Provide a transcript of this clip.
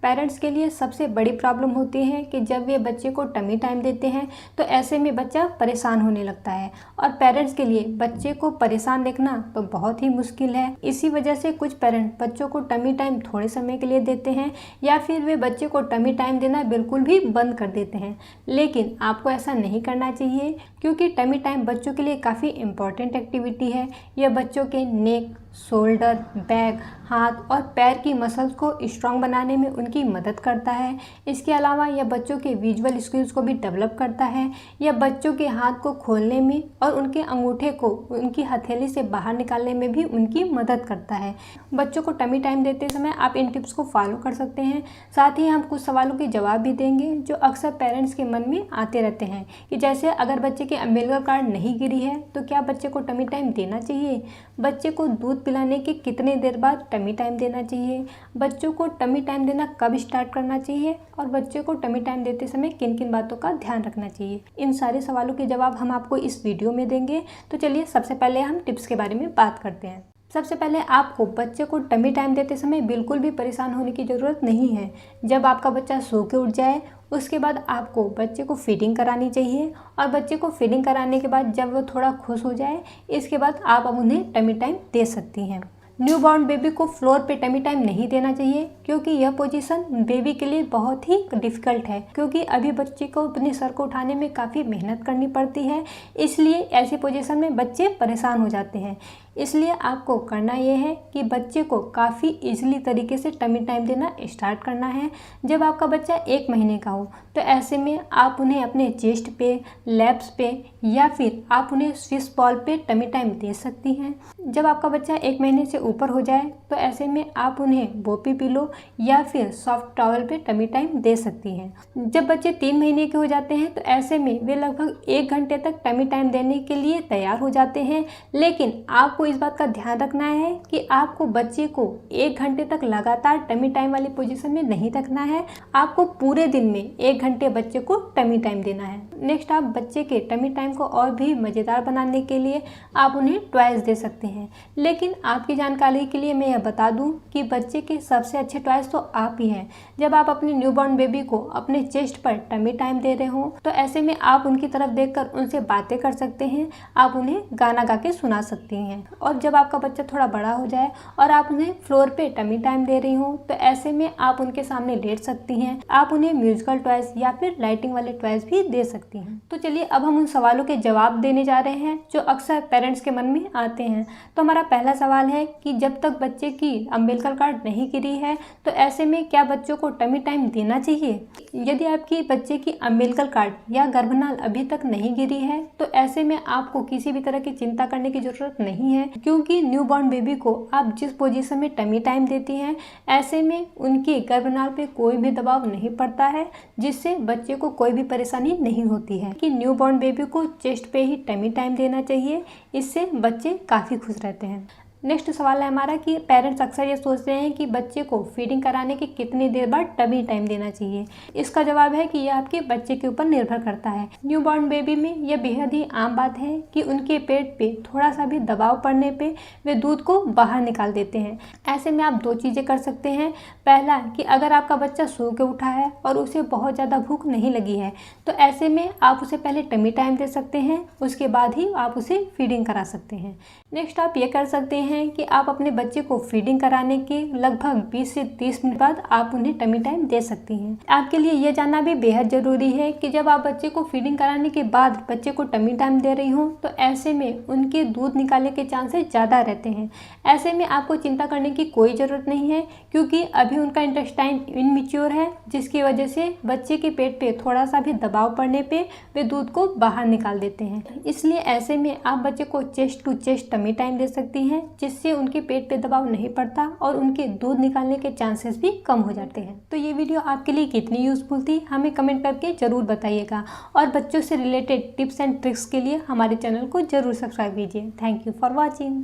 Parents के लिए सबसे बड़ी प्रॉब्लम होती है कि जब वे बच्चे को टमी टाइम देते हैं तो ऐसे में बच्चा परेशान होने लगता है और पेरेंट्स के लिए बच्चे को परेशान देखना तो बहुत ही मुश्किल है। इसी वजह से कुछ पेरेंट्स बच्चों को टमी टाइम थोड़े समय के लिए देते हैं या फिर वे बच्चे को टमी टाइम देना बिल्कुल भी बंद कर देते हैं। लेकिन आपको ऐसा नहीं करना चाहिए क्योंकि टमी टाइम बच्चों के लिए काफ़ी इम्पॉर्टेंट एक्टिविटी है। यह बच्चों के नेक, शोल्डर, बैक, हाथ और पैर की मसल्स को स्ट्रॉन्ग बनाने में उनकी मदद करता है। इसके अलावा यह बच्चों के विजुअल स्किल्स को भी डेवलप करता है। यह बच्चों के हाथ को खोलने में और उनके अंगूठे को उनकी हथेली से बाहर निकालने में भी उनकी मदद करता है। बच्चों को टमी टाइम देते समय आप इन टिप्स को फॉलो कर सकते हैं। साथ ही हम कुछ सवालों के जवाब भी देंगे जो अक्सर पेरेंट्स के मन में आते रहते हैं कि जैसे अगर बच्चे के अम्बिलिकल कॉर्ड नहीं गिरी है तो क्या बच्चे को टमी टाइम देना चाहिए, बच्चे को दूध पिलाने के कितने देर बाद टमी टाइम देना चाहिए, बच्चों को टमी टाइम देना कब स्टार्ट करना चाहिए और बच्चे को टमी टाइम देते समय किन किन बातों का ध्यान रखना चाहिए। इन सारे सवालों के जवाब हम आपको इस वीडियो में देंगे। तो चलिए सबसे पहले हम टिप्स के बारे में बात करते हैं। सबसे पहले आपको बच्चे को टमी टाइम देते समय बिल्कुल भी परेशान होने की ज़रूरत नहीं है। जब आपका बच्चा सो के उठ जाए उसके बाद आपको बच्चे को फीडिंग करानी चाहिए और बच्चे को फीडिंग कराने के बाद जब वो थोड़ा खुश हो जाए इसके बाद आप अब उन्हें टमी टाइम दे सकती हैं। न्यूबॉर्न बेबी को फ्लोर पे टमी टाइम नहीं देना चाहिए क्योंकि यह पोजीशन बेबी के लिए बहुत ही डिफ़िकल्ट है क्योंकि अभी बच्चे को अपने सर को उठाने में काफ़ी मेहनत करनी पड़ती है। इसलिए ऐसी पोजीशन में बच्चे परेशान हो जाते हैं। इसलिए आपको करना यह है कि बच्चे को काफ़ी इजीली तरीके से टमी टाइम देना स्टार्ट करना है। जब आपका बच्चा 1 महीने का हो तो ऐसे में आप उन्हें अपने चेस्ट पे, लैप्स पे या फिर आप उन्हें स्विस बॉल पे टमी टाइम दे सकती हैं। जब आपका बच्चा 1 महीने से ऊपर हो जाए तो ऐसे में आप उन्हें बोपी पिलो या फिर सॉफ्ट टॉवल पे टमी टाइम दे सकती हैं। जब बच्चे 3 महीने के हो जाते हैं तो ऐसे में वे लगभग 1 घंटे तक टमी टाइम देने के लिए तैयार हो जाते हैं। लेकिन आपको इस बात का ध्यान रखना है कि आपको बच्चे को 1 घंटे तक लगातार टमी टाइम वाली पोजीशन में नहीं रखना है। आपको पूरे दिन में 1 घंटे बच्चे को टमी टाइम देना है। नेक्स्ट आप बच्चे के टमी टाइम को और भी मज़ेदार बनाने के लिए आप उन्हें टॉयज दे सकते हैं। लेकिन आपकी जानकारी के लिए मैं यह बता दूं कि बच्चे के सबसे अच्छे टॉयज तो आप ही हैं। जब आप अपने न्यूबॉर्न बेबी को अपने चेस्ट पर टमी टाइम दे रहे हो तो ऐसे में आप उनकी तरफ देखकर उनसे बातें कर सकते हैं, आप उन्हें गाना गा के सुना सकती हैं। और जब आपका बच्चा थोड़ा बड़ा हो जाए और आप उन्हें फ्लोर पे टमी टाइम दे रही हो तो ऐसे में आप उनके सामने लेट सकती हैं। आप उन्हें म्यूजिकल टॉयज या फिर लाइटिंग वाले टॉयज भी दे सकती हैं। तो चलिए अब हम उन सवालों के जवाब देने जा रहे हैं जो अक्सर पेरेंट्स के मन में आते हैं। तो हमारा पहला सवाल है कि जब तक बच्चे की अम्बिलिकल कॉर्ड नहीं गिरी है तो ऐसे में क्या बच्चों को टमी टाइम देना चाहिए। यदि आपकी बच्चे की अम्बिलिकल कॉर्ड या गर्भनाल अभी तक नहीं गिरी है तो ऐसे में आपको किसी भी तरह की चिंता करने की जरूरत नहीं है क्योंकि न्यूबॉर्न बेबी को आप जिस पोजीशन में टमी टाइम देती हैं ऐसे में उनके गर्भनाल पे कोई भी दबाव नहीं पड़ता है जिससे बच्चे को कोई भी परेशानी नहीं होती है कि न्यूबॉर्न बेबी को चेस्ट पे ही टमी टाइम देना चाहिए। इससे बच्चे काफ़ी खुश रहते हैं। नेक्स्ट सवाल है हमारा कि पेरेंट्स अक्सर ये सोचते हैं कि बच्चे को फीडिंग कराने के कितनी देर बाद टमी टाइम देना चाहिए। इसका जवाब है कि यह आपके बच्चे के ऊपर निर्भर करता है। न्यूबॉर्न बेबी में यह बेहद ही आम बात है कि उनके पेट पे थोड़ा सा भी दबाव पड़ने पे वे दूध को बाहर निकाल देते हैं। ऐसे में आप 2 चीज़ें कर सकते हैं। पहला कि अगर आपका बच्चा सो के उठा है और उसे बहुत ज़्यादा भूख नहीं लगी है तो ऐसे में आप उसे पहले टमी टाइम दे सकते हैं, उसके बाद ही आप उसे फीडिंग करा सकते हैं। नेक्स्ट आप ये कर सकते हैं कि आप अपने बच्चे को फीडिंग कराने के लगभग 20 से 30 मिनट बाद आप उन्हें टमी टाइम दे सकती हैं। आपके लिए यह जानना भी बेहद ज़रूरी है कि जब आप बच्चे को फीडिंग कराने के बाद बच्चे को टमी टाइम दे रही हो तो ऐसे में उनके दूध निकालने के चांसेस ज़्यादा रहते हैं। ऐसे में आपको चिंता करने की कोई ज़रूरत नहीं है क्योंकि अभी उनका इंटेस्टाइन इनमेच्योर है जिसकी वजह से बच्चे के पेट पे थोड़ा सा भी दबाव पड़ने पे वे दूध को बाहर निकाल देते हैं। इसलिए ऐसे में आप बच्चे को chest to chest tummy time दे सकती हैं जिससे उनके पेट पे दबाव नहीं पड़ता और उनके दूध निकालने के चांसेस भी कम हो जाते हैं। तो ये वीडियो आपके लिए कितनी यूजफुल थी हमें कमेंट करके जरूर बताइएगा और बच्चों से रिलेटेड टिप्स एंड ट्रिक्स के लिए हमारे चैनल को जरूर सब्सक्राइब कीजिए। Thank you for watching.